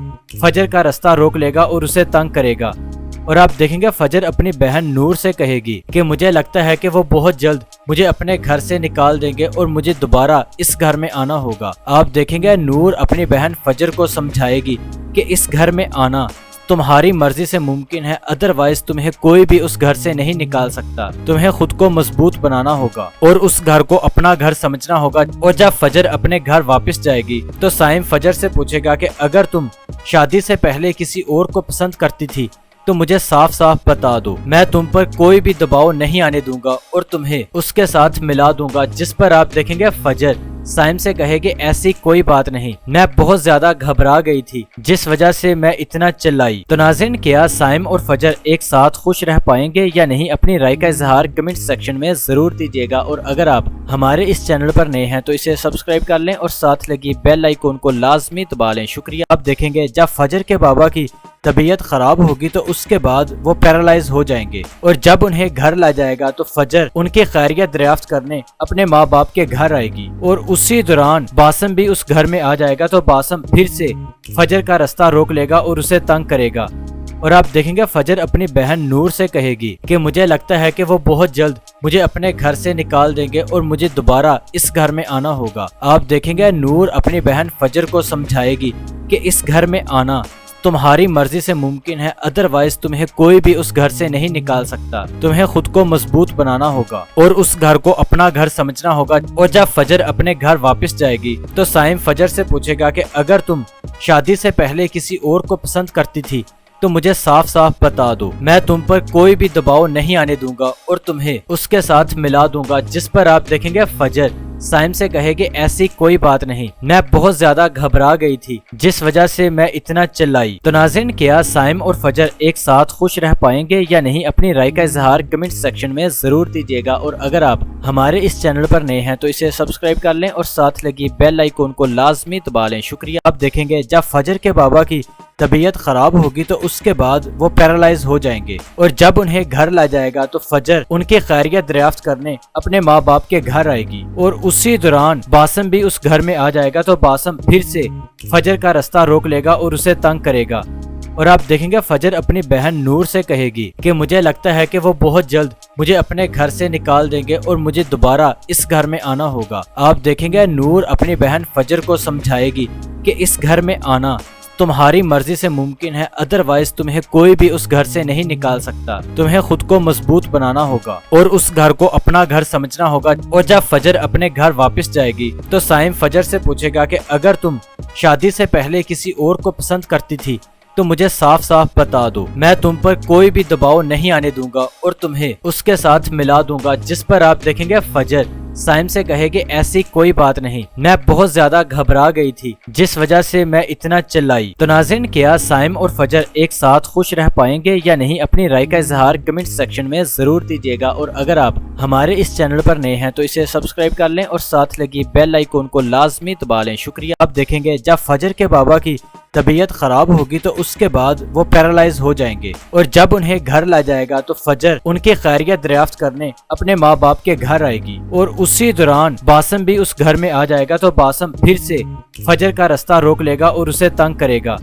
فجر کا راستہ روک لے گا اور اسے تنگ کرے گا، اور آپ دیکھیں گے فجر اپنی بہن نور سے کہے گی کہ مجھے لگتا ہے کہ وہ بہت جلد مجھے اپنے گھر سے نکال دیں گے اور مجھے دوبارہ اس گھر میں آنا ہوگا۔ آپ دیکھیں گے نور اپنی بہن فجر کو سمجھائے گی کہ اس گھر میں آنا تمہاری مرضی سے ممکن ہے، ادروائز تمہیں کوئی بھی اس گھر سے نہیں نکال سکتا، تمہیں خود کو مضبوط بنانا ہوگا اور اس گھر کو اپنا گھر سمجھنا ہوگا۔ اور جب فجر اپنے گھر واپس جائے گی تو سائم فجر سے پوچھے گا کہ اگر تم شادی سے پہلے کسی اور کو پسند کرتی تھی تو مجھے صاف صاف بتا دو، میں تم پر کوئی بھی دباؤ نہیں آنے دوں گا اور تمہیں اس کے ساتھ ملا دوں گا۔ جس پر آپ دیکھیں گے فجر سائم سے کہے گی ایسی کوئی بات نہیں، میں بہت زیادہ گھبرا گئی تھی جس وجہ سے میں اتنا چلائی۔ تو ناظرین، کیا سائم اور فجر ایک ساتھ خوش رہ پائیں گے یا نہیں؟ اپنی رائے کا اظہار کمنٹ سیکشن میں ضرور دیجیے گا، اور اگر آپ ہمارے اس چینل پر نئے ہیں تو اسے سبسکرائب کر لیں اور ساتھ لگی بیل آئیکن کو لازمی دبا لیں۔ شکریہ۔ آپ دیکھیں گے جب فجر کے بابا کی طبیعت خراب ہوگی تو اس کے بعد وہ پیرالائز ہو جائیں گے، اور جب انہیں گھر لا جائے گا تو فجر ان کی خیریت دریافت کرنے اپنے ماں باپ کے گھر آئے گی، اور اسی دوران باسم بھی اس گھر میں آ جائے گا تو باسم پھر سے فجر کا راستہ روک لے گا اور اسے تنگ کرے گا، اور آپ دیکھیں گے فجر اپنی بہن نور سے کہے گی کہ مجھے لگتا ہے کہ وہ بہت جلد مجھے اپنے گھر سے نکال دیں گے اور مجھے دوبارہ اس گھر میں آنا ہوگا۔ آپ دیکھیں گے نور اپنی بہن فجر کو سمجھائے گی کہ اس گھر میں آنا تمہاری مرضی سے ممکن ہے، ادروائز تمہیں کوئی بھی اس گھر سے نہیں نکال سکتا، تمہیں خود کو مضبوط بنانا ہوگا اور اس گھر کو اپنا گھر سمجھنا ہوگا۔ اور جب فجر اپنے گھر واپس جائے گی تو سائم فجر سے پوچھے گا کہ اگر تم شادی سے پہلے کسی اور کو پسند کرتی تھی تو مجھے صاف صاف بتا دو، میں تم پر کوئی بھی دباؤ نہیں آنے دوں گا اور تمہیں اس کے ساتھ ملا دوں گا۔ جس پر آپ دیکھیں گے فجر سائم سے کہے کہ ایسی کوئی بات نہیں، میں بہت زیادہ گھبرا گئی تھی جس وجہ سے میں اتنا چلائی۔ تو ناظرین، کیا سائم اور فجر ایک ساتھ خوش رہ پائیں گے یا نہیں؟ اپنی رائے کا اظہار کمنٹ سیکشن میں ضرور دیجیے گا، اور اگر آپ ہمارے اس چینل پر نئے ہیں تو اسے سبسکرائب کر لیں اور ساتھ لگی بیل آئیکن کو لازمی دبا لیں۔ شکریہ۔ آپ دیکھیں گے جب فجر کے بابا کی طبیعت خراب ہوگی تو اس کے بعد وہ پیرالائز ہو جائیں گے، اور جب انہیں گھر لا جائے گا تو فجر ان کی خیریت دریافت کرنے اپنے ماں باپ کے گھر آئے گی، اور اسی دوران باسم بھی اس گھر میں آ جائے گا۔ تو باسم پھر سے فجر کا راستہ روک لے گا اور اسے تنگ کرے گا، اور آپ دیکھیں گے فجر اپنی بہن نور سے کہے گی کہ مجھے لگتا ہے کہ وہ بہت جلد مجھے اپنے گھر سے نکال دیں گے اور مجھے دوبارہ اس گھر میں آنا ہوگا۔ آپ دیکھیں گے نور اپنی بہن فجر کو سمجھائے گی کہ اس گھر میں آنا تمہاری مرضی سے ممکن ہے، ادروائز تمہیں کوئی بھی اس گھر سے نہیں نکال سکتا، تمہیں خود کو مضبوط بنانا ہوگا اور اس گھر کو اپنا گھر سمجھنا ہوگا۔ اور جب فجر اپنے گھر واپس جائے گی تو سائم فجر سے پوچھے گا کہ اگر تم شادی سے پہلے کسی اور کو پسند کرتی تھی تو مجھے صاف صاف بتا دو، میں تم پر کوئی بھی دباؤ نہیں آنے دوں گا اور تمہیں اس کے ساتھ ملا دوں گا۔ جس پر آپ دیکھیں گے فجر سائم سے کہے کہ ایسی کوئی بات نہیں، میں بہت زیادہ گھبرا گئی تھی جس وجہ سے میں اتنا چلائی۔ تو ناظرین، کیا سائم اور فجر ایک ساتھ خوش رہ پائیں گے یا نہیں؟ اپنی رائے کا اظہار کمنٹ سیکشن میں ضرور دیجیے گا، اور اگر آپ ہمارے اس چینل پر نئے ہیں تو اسے سبسکرائب کر لیں اور ساتھ لگی بیل آئیکن کو لازمی دبا لیں۔ شکریہ۔ آپ دیکھیں گے جب فجر کے بابا کی طبیعت خراب ہوگی تو اس کے بعد وہ پیرالائز ہو جائیں گے، اور جب انہیں گھر لا جائے گا تو فجر ان کی خیریت دریافت کرنے اپنے ماں باپ کے گھر آئے گی، اور اسی دوران باسم بھی اس گھر میں آ جائے گا۔ تو باسم پھر سے فجر کا راستہ روک لے گا اور اسے تنگ کرے گا،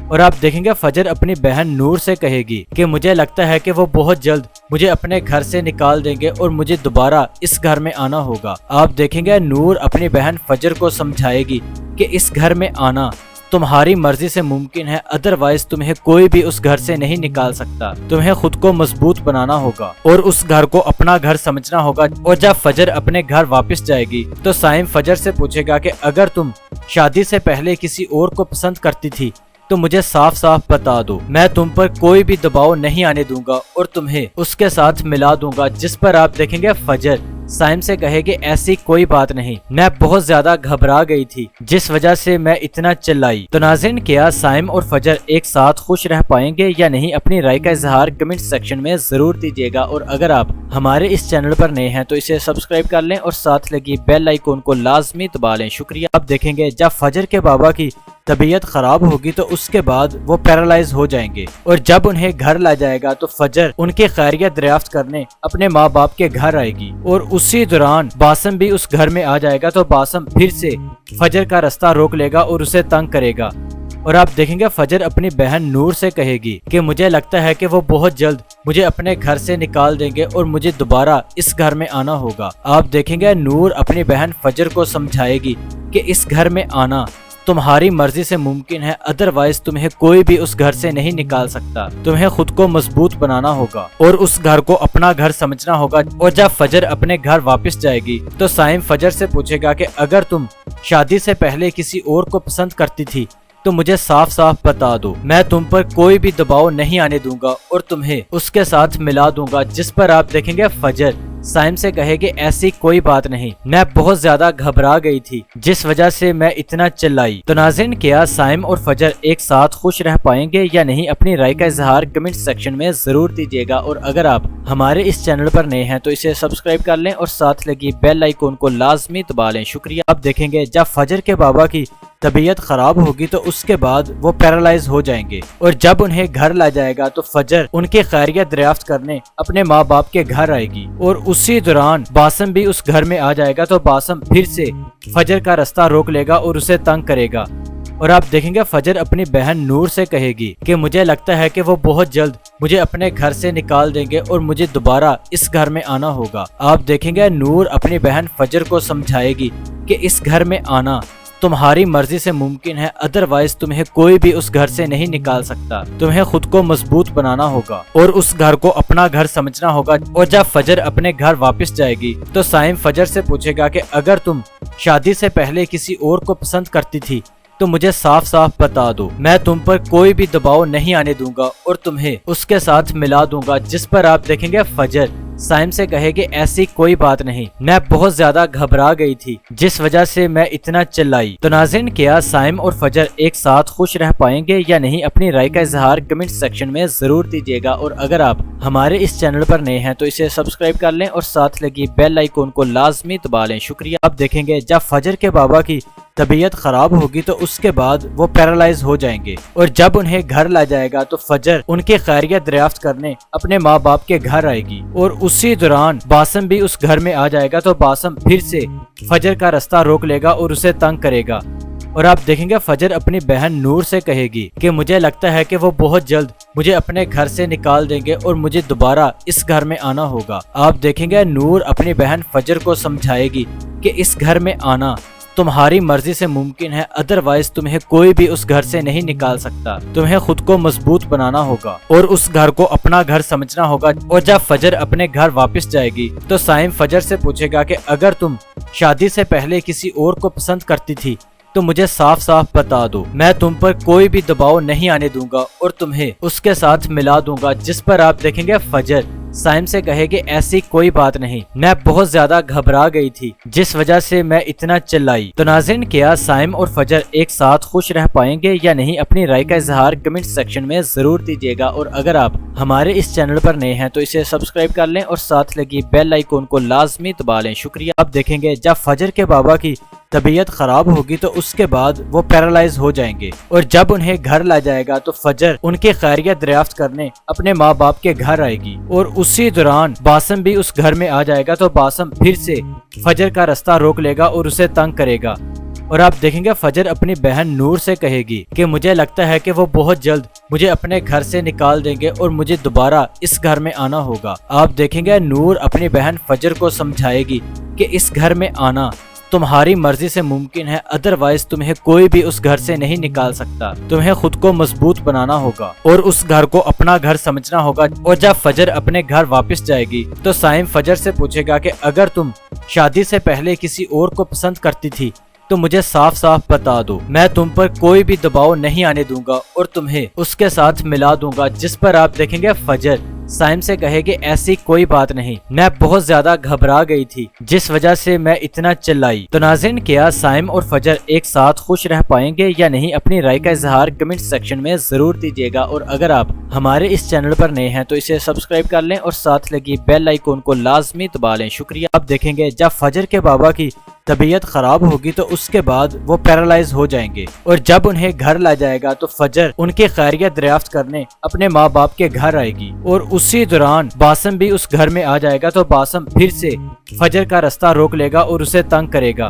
اور آپ دیکھیں گے فجر اپنی بہن نور سے کہے گی کہ مجھے لگتا ہے کہ وہ بہت جلد مجھے اپنے گھر سے نکال دیں گے اور مجھے دوبارہ اس گھر میں آنا ہوگا۔ آپ دیکھیں گے نور اپنی بہن فجر کو سمجھائے گی کہ اس گھر میں آنا تمہاری مرضی سے ممکن ہے، ادروائز تمہیں کوئی بھی اس گھر سے نہیں نکال سکتا، تمہیں خود کو مضبوط بنانا ہوگا اور اس گھر کو اپنا گھر سمجھنا ہوگا۔ اور جب فجر اپنے گھر واپس جائے گی تو سائم فجر سے پوچھے گا کہ اگر تم شادی سے پہلے کسی اور کو پسند کرتی تھی تو مجھے صاف صاف بتا دو، میں تم پر کوئی بھی دباؤ نہیں آنے دوں گا اور تمہیں اس کے ساتھ ملا دوں گا۔ جس پر آپ دیکھیں گے فجر سائم سے کہے کہ ایسی کوئی بات نہیں، میں بہت زیادہ گھبرا گئی تھی جس وجہ سے میں اتنا چلائی۔ تو ناظرین، کیا سائم اور فجر ایک ساتھ خوش رہ پائیں گے یا نہیں؟ اپنی رائے کا اظہار کمنٹ سیکشن میں ضرور دیجیے گا، اور اگر آپ ہمارے اس چینل پر نئے ہیں تو اسے سبسکرائب کر لیں اور ساتھ لگی بیل آئیکن کو لازمی دبا لیں۔ شکریہ۔ آپ دیکھیں گے جب فجر کے بابا کی طبیعت خراب ہوگی تو اس کے بعد وہ پیرالائز ہو جائیں گے، اور جب انہیں گھر لا جائے گا تو فجر ان کی خیریت دریافت کرنے اپنے ماں باپ کے گھر آئے گی، اور اسی دوران باسم بھی اس گھر میں آ جائے گا۔ تو باسم پھر سے فجر کا راستہ روک لے گا اور اسے تنگ کرے گا، اور آپ دیکھیں گے فجر اپنی بہن نور سے کہے گی کہ مجھے لگتا ہے کہ وہ بہت جلد مجھے اپنے گھر سے نکال دیں گے اور مجھے دوبارہ اس گھر میں آنا ہوگا۔ آپ دیکھیں گے نور اپنی بہن فجر کو سمجھائے گی کہ اس گھر میں آنا تمہاری مرضی سے ممکن ہے، ادروائز تمہیں کوئی بھی اس گھر سے نہیں نکال سکتا، تمہیں خود کو مضبوط بنانا ہوگا اور اس گھر کو اپنا گھر سمجھنا ہوگا۔ اور جب فجر اپنے گھر واپس جائے گی تو سائم فجر سے پوچھے گا کہ اگر تم شادی سے پہلے کسی اور کو پسند کرتی تھی تو مجھے صاف صاف بتا دو، میں تم پر کوئی بھی دباؤ نہیں آنے دوں گا اور تمہیں اس کے ساتھ ملا دوں گا۔ جس پر آپ دیکھیں گے فجر سائم سے کہے کہ ایسی کوئی بات نہیں، میں بہت زیادہ گھبرا گئی تھی جس وجہ سے میں اتنا چلائی۔ تو ناظرین، کیا سائم اور فجر ایک ساتھ خوش رہ پائیں گے یا نہیں؟ اپنی رائے کا اظہار کمنٹ سیکشن میں ضرور دیجیے گا، اور اگر آپ ہمارے اس چینل پر نئے ہیں تو اسے سبسکرائب کر لیں اور ساتھ لگی بیل آئیکن کو لازمی دبا لیں۔ شکریہ۔ آپ دیکھیں گے جب فجر کے بابا کی طبیعت خراب ہوگی تو اس کے بعد وہ پیرالائز ہو جائیں گے، اور جب انہیں گھر لا جائے گا تو فجر ان کی خیریت دریافت کرنے اپنے ماں باپ کے گھر آئے گی، اور اسی دوران باسم بھی اس گھر میں آ جائے گا۔ تو باسم پھر سے فجر کا راستہ روک لے گا اور اسے تنگ کرے گا، اور آپ دیکھیں گے فجر اپنی بہن نور سے کہے گی کہ مجھے لگتا ہے کہ وہ بہت جلد مجھے اپنے گھر سے نکال دیں گے اور مجھے دوبارہ اس گھر میں آنا ہوگا۔ آپ دیکھیں گے نور اپنی بہن فجر کو سمجھائے گی کہ اس گھر میں آنا تمہاری مرضی سے ممکن ہے، ادروائز تمہیں کوئی بھی اس گھر سے نہیں نکال سکتا، تمہیں خود کو مضبوط بنانا ہوگا اور اس گھر کو اپنا گھر سمجھنا ہوگا۔ اور جب فجر اپنے گھر واپس جائے گی تو سائم فجر سے پوچھے گا کہ اگر تم شادی سے پہلے کسی اور کو پسند کرتی تھی تو مجھے صاف صاف بتا دو، میں تم پر کوئی بھی دباؤ نہیں آنے دوں گا اور تمہیں اس کے ساتھ ملا دوں گا۔ جس پر آپ دیکھیں گے فجر سائم سے کہے کہ ایسی کوئی بات نہیں، میں بہت زیادہ گھبرا گئی تھی جس وجہ سے میں اتنا چلائی۔ تو ناظرین، کیا سائم اور فجر ایک ساتھ خوش رہ پائیں گے یا نہیں؟ اپنی رائے کا اظہار کمنٹ سیکشن میں ضرور دیجیے گا، اور اگر آپ ہمارے اس چینل پر نئے ہیں تو اسے سبسکرائب کر لیں اور ساتھ لگی بیل آئیکن کو لازمی دبا لیں۔ شکریہ۔ آپ دیکھیں گے جب فجر کے بابا کی طبیعت خراب ہوگی تو اس کے بعد وہ پیرالائز ہو جائیں گے، اور جب انہیں گھر لا جائے گا تو فجر ان کی خیریت دریافت کرنے اپنے ماں باپ کے گھر آئے گی، اور اسی دوران باسم بھی اس گھر میں آ جائے گا۔ تو باسم پھر سے فجر کا راستہ روک لے گا اور اسے تنگ کرے گا، اور آپ دیکھیں گے فجر اپنی بہن نور سے کہے گی کہ مجھے لگتا ہے کہ وہ بہت جلد مجھے اپنے گھر سے نکال دیں گے اور مجھے دوبارہ اس گھر میں آنا ہوگا۔ آپ دیکھیں گے نور اپنی بہن فجر کو سمجھائے گی کہ اس گھر میں آنا تمہاری مرضی سے ممکن ہے، ادروائز تمہیں کوئی بھی اس گھر سے نہیں نکال سکتا، تمہیں خود کو مضبوط بنانا ہوگا اور اس گھر کو اپنا گھر سمجھنا ہوگا۔ اور جب فجر اپنے گھر واپس جائے گی تو سائم فجر سے پوچھے گا کہ اگر تم شادی سے پہلے کسی اور کو پسند کرتی تھی تو مجھے صاف صاف بتا دو، میں تم پر کوئی بھی دباؤ نہیں آنے دوں گا اور تمہیں اس کے ساتھ ملا دوں گا۔ جس پر آپ دیکھیں گے فجر سائم سے کہے کہ ایسی کوئی بات نہیں، میں بہت زیادہ گھبرا گئی تھی جس وجہ سے میں اتنا چلائی۔ تو ناظرین، کیا سائم اور فجر ایک ساتھ خوش رہ پائیں گے یا نہیں؟ اپنی رائے کا اظہار کمنٹ سیکشن میں ضرور دیجیے گا، اور اگر آپ ہمارے اس چینل پر نئے ہیں تو اسے سبسکرائب کر لیں اور ساتھ لگی بیل آئیکن کو لازمی دبا لیں۔ شکریہ۔ آپ دیکھیں گے جب فجر کے بابا کی طبیعت خراب ہوگی تو اس کے بعد وہ پیرالائز ہو جائیں گے، اور جب انہیں گھر لا جائے گا تو فجر ان کی خیریت دریافت کرنے اپنے ماں باپ کے گھر آئے گی، اور اسی دوران باسم بھی اس گھر میں آ جائے گا۔ تو باسم پھر سے فجر کا راستہ روک لے گا اور اسے تنگ کرے گا، اور آپ دیکھیں گے فجر اپنی بہن نور سے کہے گی کہ مجھے لگتا ہے کہ وہ بہت جلد مجھے اپنے گھر سے نکال دیں گے اور مجھے دوبارہ اس گھر میں آنا ہوگا۔ آپ دیکھیں گے نور اپنی بہن فجر کو سمجھائے گی کہ اس گھر میں آنا تمہاری مرضی سے ممکن ہے، ادروائز تمہیں کوئی بھی اس گھر سے نہیں نکال سکتا، تمہیں خود کو مضبوط بنانا ہوگا اور اس گھر کو اپنا گھر سمجھنا ہوگا۔ اور جب فجر اپنے گھر واپس جائے گی تو سائم فجر سے پوچھے گا کہ اگر تم شادی سے پہلے کسی اور کو پسند کرتی تھی تو مجھے صاف صاف بتا دو، میں تم پر کوئی بھی دباؤ نہیں آنے دوں گا اور تمہیں اس کے ساتھ ملا دوں گا۔ جس پر آپ دیکھیں گے فجر سائم سے کہے کہ ایسی کوئی بات نہیں، میں بہت زیادہ گھبرا گئی تھی جس وجہ سے میں اتنا چلائی۔ تو ناظرین، کیا سائم اور فجر ایک ساتھ خوش رہ پائیں گے یا نہیں؟ اپنی رائے کا اظہار کمنٹ سیکشن میں ضرور دیجیے گا، اور اگر آپ ہمارے اس چینل پر نئے ہیں تو اسے سبسکرائب کر لیں اور ساتھ لگی بیل آئیکن کو لازمی دبا لیں۔ شکریہ۔ آپ دیکھیں گے جب فجر کے بابا کی طبیعت خراب ہوگی تو اس کے بعد وہ پیرالائز ہو جائیں گے، اور جب انہیں گھر لا جائے گا تو فجر ان کی خیریت دریافت کرنے اپنے ماں باپ کے گھر آئے گی، اور اسی دوران باسم بھی اس گھر میں آ جائے گا۔ تو باسم پھر سے فجر کا راستہ روک لے گا اور اسے تنگ کرے گا،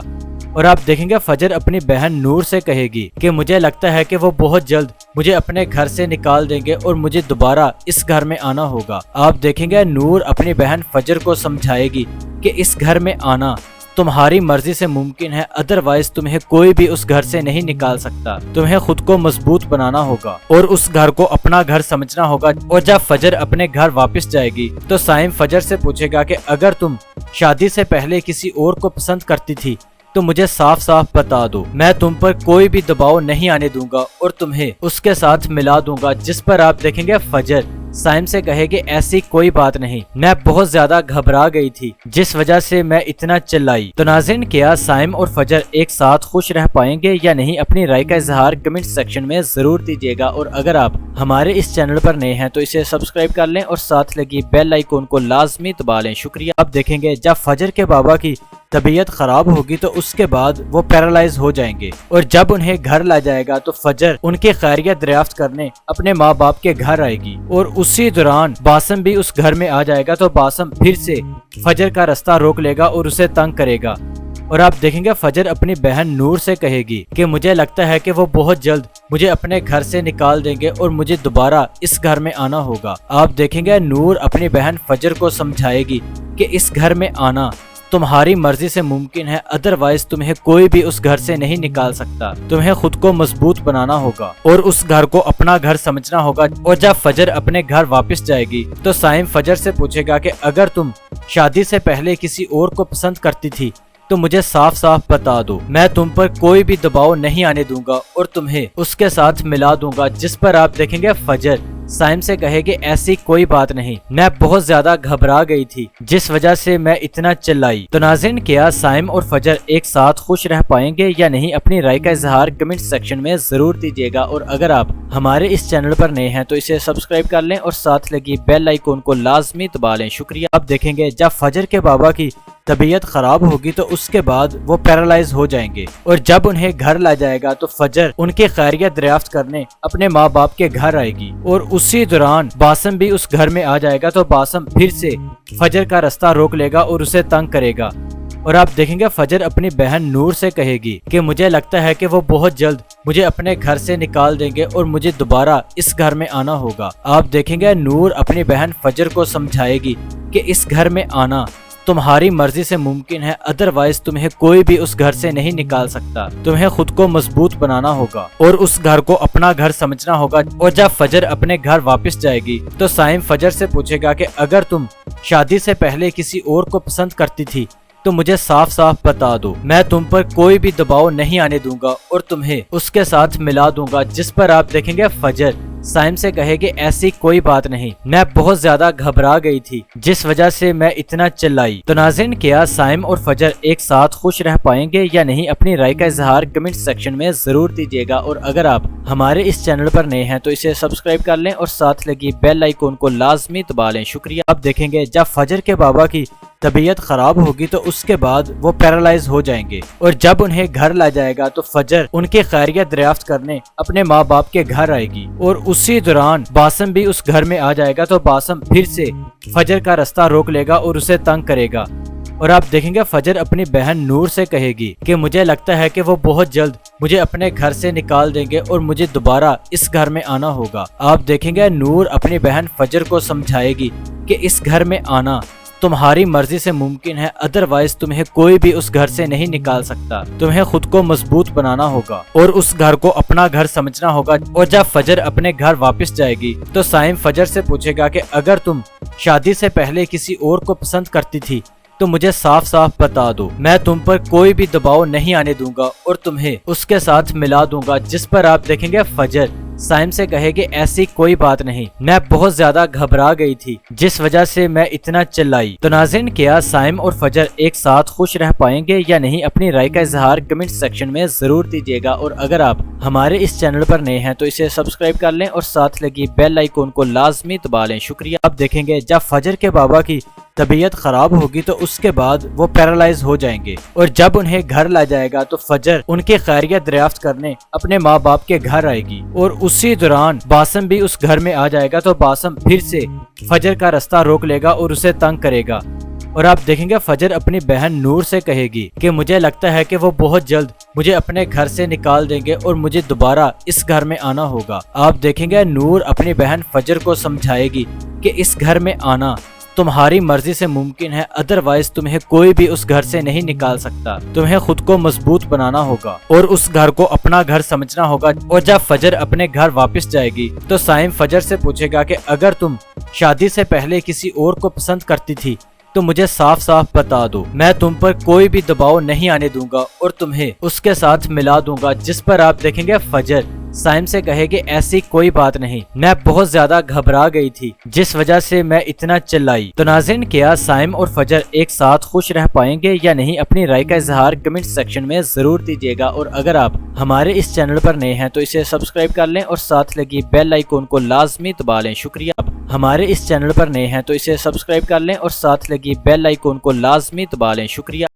اور آپ دیکھیں گے فجر اپنی بہن نور سے کہے گی کہ مجھے لگتا ہے کہ وہ بہت جلد مجھے اپنے گھر سے نکال دیں گے اور مجھے دوبارہ اس گھر میں آنا ہوگا۔ آپ دیکھیں گے نور اپنی بہن فجر کو سمجھائے گی کہ اس گھر میں آنا تمہاری مرضی سے ممکن ہے، ادروائز تمہیں کوئی بھی اس گھر سے نہیں نکال سکتا، تمہیں خود کو مضبوط بنانا ہوگا اور اس گھر کو اپنا گھر سمجھنا ہوگا۔ اور جب فجر اپنے گھر واپس جائے گی تو سائم فجر سے پوچھے گا کہ اگر تم شادی سے پہلے کسی اور کو پسند کرتی تھی تو مجھے صاف صاف بتا دو، میں تم پر کوئی بھی دباؤ نہیں آنے دوں گا اور تمہیں اس کے ساتھ ملا دوں گا۔ جس پر آپ دیکھیں گے فجر سائم سے کہے کہ ایسی کوئی بات نہیں، میں بہت زیادہ گھبرا گئی تھی جس وجہ سے میں اتنا چلائی۔ تو ناظرین، کیا سائم اور فجر ایک ساتھ خوش رہ پائیں گے یا نہیں؟ اپنی رائے کا اظہار کمنٹ سیکشن میں ضرور دیجیے گا، اور اگر آپ ہمارے اس چینل پر نئے ہیں تو اسے سبسکرائب کر لیں اور ساتھ لگی بیل آئیکن کو لازمی دبا لیں۔ شکریہ۔ آپ دیکھیں گے جب فجر کے بابا کی طبیعت خراب ہوگی تو اس کے بعد وہ پیرالائز ہو جائیں گے، اور جب انہیں گھر لا جائے گا تو فجر ان کی خیریت دریافت کرنے اپنے ماں باپ کے گھر آئے گی، اور اسی دوران باسم بھی اس گھر میں آ جائے گا۔ تو باسم پھر سے فجر کا راستہ روک لے گا اور اسے تنگ کرے گا، اور آپ دیکھیں گے فجر اپنی بہن نور سے کہے گی کہ مجھے لگتا ہے کہ وہ بہت جلد مجھے اپنے گھر سے نکال دیں گے اور مجھے دوبارہ اس گھر میں آنا ہوگا۔ آپ دیکھیں گے نور اپنی بہن فجر کو سمجھائے گی کہ اس گھر میں آنا تمہاری مرضی سے ممکن ہے، ادروائز تمہیں کوئی بھی اس گھر سے نہیں نکال سکتا، تمہیں خود کو مضبوط بنانا ہوگا اور اس گھر کو اپنا گھر سمجھنا ہوگا۔ اور جب فجر اپنے گھر واپس جائے گی تو سائم فجر سے پوچھے گا کہ اگر تم شادی سے پہلے کسی اور کو پسند کرتی تھی تو مجھے صاف صاف بتا دو، میں تم پر کوئی بھی دباؤ نہیں آنے دوں گا اور تمہیں اس کے ساتھ ملا دوں گا۔ جس پر آپ دیکھیں گے فجر سائم سے کہے کہ ایسی کوئی بات نہیں، میں بہت زیادہ گھبرا گئی تھی جس وجہ سے میں اتنا چلائی۔ تو ناظرین، کیا سائم اور فجر ایک ساتھ خوش رہ پائیں گے یا نہیں؟ اپنی رائے کا اظہار کمنٹ سیکشن میں ضرور دیجیے گا، اور اگر آپ ہمارے اس چینل پر نئے ہیں تو اسے سبسکرائب کر لیں اور ساتھ لگی بیل آئیکن کو لازمی دبا لیں۔ شکریہ۔ آپ دیکھیں گے جب فجر کے بابا کی طبیعت خراب ہوگی تو اس کے بعد وہ پیرالائز ہو جائیں گے، اور جب انہیں گھر لا جائے گا تو فجر ان کی خیریت دریافت کرنے اپنے ماں باپ کے گھر آئے گی، اور اسی دوران باسم بھی اس گھر میں آ جائے گا۔ تو باسم پھر سے فجر کا راستہ روک لے گا اور اسے تنگ کرے گا، اور آپ دیکھیں گے فجر اپنی بہن نور سے کہے گی کہ مجھے لگتا ہے کہ وہ بہت جلد مجھے اپنے گھر سے نکال دیں گے اور مجھے دوبارہ اس گھر میں آنا ہوگا۔ آپ دیکھیں گے نور اپنی بہن فجر کو سمجھائے گی کہ اس گھر میں آنا تمہاری مرضی سے ممکن ہے، ادروائز تمہیں کوئی بھی اس گھر سے نہیں نکال سکتا، تمہیں خود کو مضبوط بنانا ہوگا اور اس گھر کو اپنا گھر سمجھنا ہوگا۔ اور جب فجر اپنے گھر واپس جائے گی تو سائم فجر سے پوچھے گا کہ اگر تم شادی سے پہلے کسی اور کو پسند کرتی تھی تو مجھے صاف صاف بتا دو، میں تم پر کوئی بھی دباؤ نہیں آنے دوں گا اور تمہیں اس کے ساتھ ملا دوں گا۔ جس پر آپ دیکھیں گے فجر سائم سے کہے کہ ایسی کوئی بات نہیں، میں بہت زیادہ گھبرا گئی تھی جس وجہ سے میں اتنا چلائی۔ تو ناظرین، کیا سائم اور فجر ایک ساتھ خوش رہ پائیں گے یا نہیں؟ اپنی رائے کا اظہار کمنٹ سیکشن میں ضرور دیجیے گا، اور اگر آپ ہمارے اس چینل پر نئے ہیں تو اسے سبسکرائب کر لیں اور ساتھ لگی بیل آئیکن کو لازمی دبا لیں۔ شکریہ۔ آپ دیکھیں گے جب فجر کے بابا کی طبیعت خراب ہوگی تو اس کے بعد وہ پیرالائز ہو جائیں گے، اور جب انہیں گھر لا جائے گا تو فجر ان کی خیریت دریافت کرنے اپنے ماں باپ کے گھر آئے گی، اور اسی دوران باسم بھی اس گھر میں آ جائے گا۔ تو باسم پھر سے فجر کا راستہ روک لے گا اور اسے تنگ کرے گا، اور آپ دیکھیں گے فجر اپنی بہن نور سے کہے گی کہ مجھے لگتا ہے کہ وہ بہت جلد مجھے اپنے گھر سے نکال دیں گے اور مجھے دوبارہ اس گھر میں آنا ہوگا۔ آپ دیکھیں گے نور اپنی بہن فجر کو سمجھائے گی کہ اس گھر میں آنا تمہاری مرضی سے ممکن ہے، ادروائز تمہیں کوئی بھی اس گھر سے نہیں نکال سکتا، تمہیں خود کو مضبوط بنانا ہوگا اور اس گھر کو اپنا گھر سمجھنا ہوگا۔ اور جب فجر اپنے گھر واپس جائے گی تو سائم فجر سے پوچھے گا کہ اگر تم شادی سے پہلے کسی اور کو پسند کرتی تھی تو مجھے صاف صاف بتا دو، میں تم پر کوئی بھی دباؤ نہیں آنے دوں گا اور تمہیں اس کے ساتھ ملا دوں گا۔ جس پر آپ دیکھیں گے فجر سائم سے کہے کہ ایسی کوئی بات نہیں، میں بہت زیادہ گھبرا گئی تھی جس وجہ سے میں اتنا چلائی۔ تو ناظرین، کیا سائم اور فجر ایک ساتھ خوش رہ پائیں گے یا نہیں؟ اپنی رائے کا اظہار کمنٹ سیکشن میں ضرور دیجیے گا، اور اگر آپ ہمارے اس چینل پر نئے ہیں تو اسے سبسکرائب کر لیں اور ساتھ لگی بیل آئیکن کو لازمی دبا لیں۔ شکریہ۔ آپ دیکھیں گے جب فجر کے بابا کی طبیعت خراب ہوگی تو اس کے بعد وہ پیرالائز ہو جائیں گے، اور جب انہیں گھر لا جائے گا تو فجر ان کی خیریت دریافت کرنے اپنے ماں باپ کے گھر آئے گی، اور اسی دوران باسم بھی اس گھر میں آ جائے گا۔ تو باسم پھر سے فجر کا راستہ روک لے گا اور اسے تنگ کرے گا، اور آپ دیکھیں گے فجر اپنی بہن نور سے کہے گی کہ مجھے لگتا ہے کہ وہ بہت جلد مجھے اپنے گھر سے نکال دیں گے اور مجھے دوبارہ اس گھر میں آنا ہوگا۔ آپ دیکھیں گے نور اپنی بہن فجر کو سمجھائے گی کہ اس گھر میں آنا تمہاری مرضی سے ممکن ہے، ادروائز تمہیں کوئی بھی اس گھر سے نہیں نکال سکتا، تمہیں خود کو مضبوط بنانا ہوگا اور اس گھر کو اپنا گھر سمجھنا ہوگا۔ اور جب فجر اپنے گھر واپس جائے گی تو سائم فجر سے پوچھے گا کہ اگر تم شادی سے پہلے کسی اور کو پسند کرتی تھی تو مجھے صاف صاف بتا دو، میں تم پر کوئی بھی دباؤ نہیں آنے دوں گا اور تمہیں اس کے ساتھ ملا دوں گا۔ جس پر آپ دیکھیں گے فجر سائم سے کہے کہ ایسی کوئی بات نہیں، میں بہت زیادہ گھبرا گئی تھی جس وجہ سے میں اتنا چلائی۔ تو ناظرین، کیا سائم اور فجر ایک ساتھ خوش رہ پائیں گے یا نہیں؟ اپنی رائے کا اظہار کمنٹ سیکشن میں ضرور دیجیے گا، اور اگر آپ ہمارے اس چینل پر نئے ہیں تو اسے سبسکرائب کر لیں اور ساتھ لگی بیل آئیکن کو لازمی دبا لیں۔ شکریہ۔ آپ ہمارے اس چینل پر نئے ہیں تو اسے سبسکرائب کر لیں اور ساتھ لگی بیل آئیکن کو لازمی دبا لیں۔ شکریہ۔